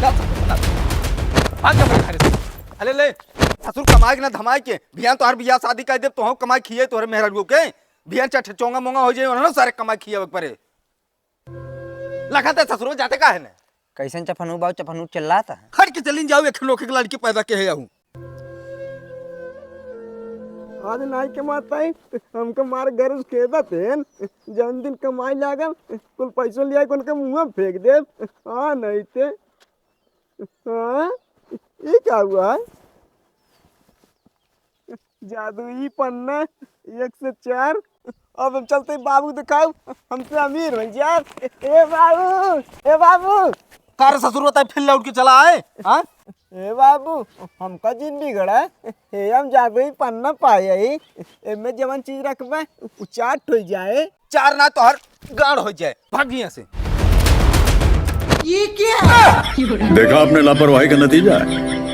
भाग जा मेरे घर से। अरे ले ससुर कमाई के ना धमाई के बिहान तोहर बियाह शादी कर दे तो हम कमाई खिए तोहरे मेहर के बिहान चट चोंगा मोंगा हो जाए ना सारे कमाई खिए परे लगाते ससुर जाते का है ना कैसन चफनू बाबू चफनू चिल्ला था। हट के चलिन जाओ एक लोग लड़की पैदा के है आज नाई के माता हमको मार घर उस खेदा तेन जन दिन कमाई लागल कुल पैसों लिया कौन के मुंह में फेंक दे। हाँ नहीं थे। हाँ ये क्या हुआ है? जादुई पन्ना 1 से 4। अब हम चलते बाबू दिखाओ हमसे अमीर बन यार। ए बाबू कार ससुर होता है फिर लौट के चला आए। हाँ ए बाबू हमका जिन बिगड़ा है हम जादुई पन्ना पाए एमे जवन चीज रखबे उ चाट हो जाए। चार ना तो हर गाड़ हो जाए भाग यहाँ से। ये क्या देखा आपने लापरवाही का नतीजा है।